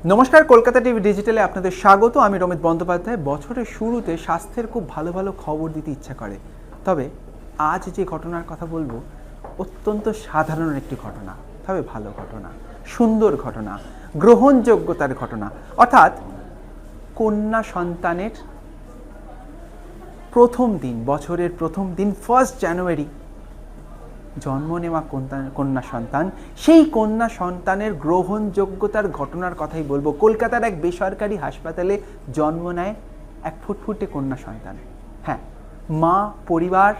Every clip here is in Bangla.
নমস্কার, কলকাতা টিভি ডিজিটালে আপনাদের স্বাগত। আমি রমিত বন্দ্যোপাধ্যায়। বছরের শুরুতে স্বাস্থ্যের খুব ভালো ভালো খবর দিতে ইচ্ছা করে, তবে আজ যে ঘটনার কথা বলবো অত্যন্ত সাধারণ একটি ঘটনা, তবে ভালো ঘটনা, সুন্দর ঘটনা, গ্রহণযোগ্যতার ঘটনা। অর্থাৎ কন্যা সন্তানের প্রথম দিন, বছরের প্রথম দিন 1 জানুয়ারি জন্ম নেওয়া কন্যা সন্তান, সেই কন্যা সন্তানের গ্রহণযোগ্যতার ঘটনার কথাই বলবো। কলকাতার এক বেসরকারি হাসপাতালে জন্ম নেয় এক ফুটফুটে কন্যা সন্তান। হ্যাঁ, মা, পরিবার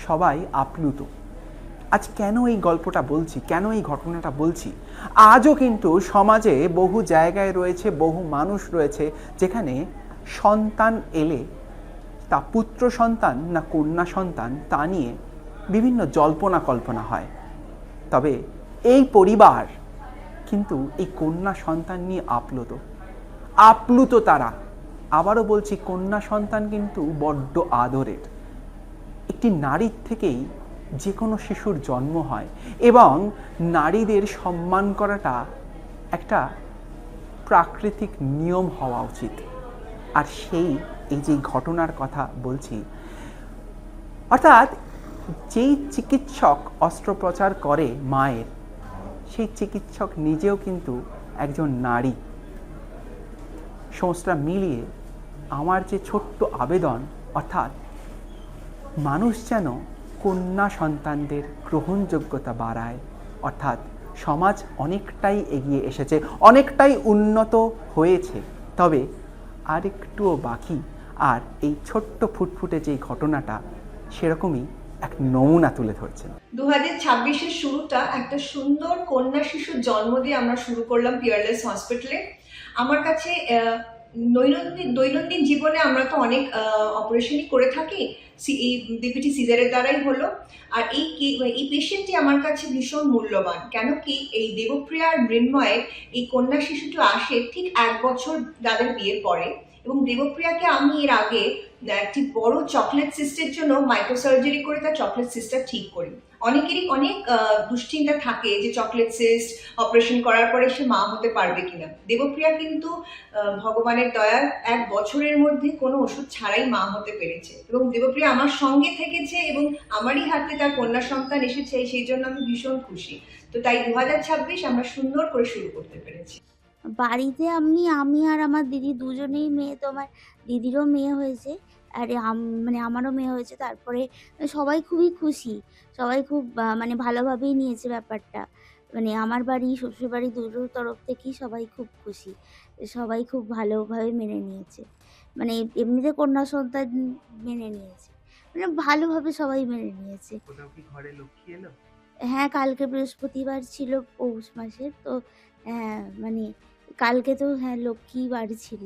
সবাই আপ্লুত। আজ কেন এই গল্পটা বলছি, কেন এই ঘটনাটা বলছি? আজও কিন্তু সমাজে বহু জায়গায় রয়েছে, বহু মানুষ রয়েছে যেখানে সন্তান এলে তা পুত্র সন্তান না কন্যা সন্তান তা নিয়ে বিভিন্ন জল্পনা কল্পনা হয়। তবে এই পরিবার কিন্তু এই কন্যা সন্তান নিয়ে আপ্লুত তারা। আবারও বলছি, কন্যা সন্তান কিন্তু বড্ড আদরের। একটি নারীর থেকেই যে কোনো শিশুর জন্ম হয় এবং নারীদের সম্মান করাটা একটা প্রাকৃতিক নিয়ম হওয়া উচিত। আর এই যে ঘটনার কথা বলছি, অর্থাৎ যেই চিকিৎসক অস্ত্রোপচার করে মায়ের, সেই চিকিৎসক নিজেও কিন্তু একজন নারী। সমস্তটা মিলিয়ে আমার যে ছোট্ট আবেদন, অর্থাৎ মানুষ যেন কন্যা সন্তানদের গ্রহণযোগ্যতা বাড়ায়। অর্থাৎ সমাজ অনেকটাই এগিয়ে এসেছে, অনেকটাই উন্নত হয়েছে, তবে আর একটুও বাকি। আর এই ছোট্ট ফুটফুটে যেই ঘটনাটা সেরকমই এক নমুনা তুলে ধরছেন। 2026-এর শুরুটা একটা সুন্দর কন্যা শিশুর জন্ম দিয়ে আমরা শুরু করলাম পিয়ারলেস হসপিটালে। আমার কাছে দৈনন্দিন জীবনে আমরা তো অনেক অপারেশনই করে থাকি, এই বিপিটি সিজারের দ্বারাই হলো। আর এই পেশেন্টটি আমার কাছে ভীষণ মূল্যবান। কেন কি, এই দেবপ্রিয়া আর মৃন্ময়ের এই কন্যা শিশুটা আসে ঠিক 1 বছর তাদের বিয়ের পরে। এবং দেবপ্রিয়াকে আমি এর আগে একটি বড় চকলেট সিস্টের জন্য মাইক্রোসার্জারি করে তার চকলেট সিস্টটা ঠিক করি। অনেকেরই অনেক দুশ্চিন্তা থাকে যে চকলেট সিস্ট অপারেশন করার পরে সে মা হতে পারবে কিনা। দেবপ্রিয়া কিন্তু ভগবানের দয়ায় 1 বছরের মধ্যে কোনো ওষুধ ছাড়াই মা হতে পেরেছে এবং দেবপ্রিয়া আমার সঙ্গে থেকেছে এবং আমারই হাতে তার কন্যা সন্তান এসেছে, সেই জন্য আমি ভীষণ খুশি। তো তাই 2026 আমরা সুন্দর করে শুরু করতে পেরেছি। বাড়িতে আমি আর আমার দিদি দুজনেই মেয়ে। তো আমার দিদিরও মেয়ে হয়েছে, আর মানে আমারও মেয়ে হয়েছে। তারপরে সবাই খুবই খুশি। সবাই খুব মানে ভালোভাবেই নিয়েছে ব্যাপারটা। মানে আমার বাড়ি, শ্বশুরবাড়ি দুটোর তরফ থেকেই সবাই খুব খুশি। সবাই খুব ভালোভাবে মেনে নিয়েছে। মানে এমনিতে কন্যা সন্তান মেনে নিয়েছে। মানে ভালোভাবে সবাই মেনে নিয়েছে। কোথাও কি ঘরে লক্ষ্মী এলো? হ্যাঁ, কালকে বৃহস্পতিবার ছিল, পৌষ মাসের। তো হ্যাঁ, মানে কালকে তো হ্যাঁ লক্ষ্মী বাড়ি ছিল।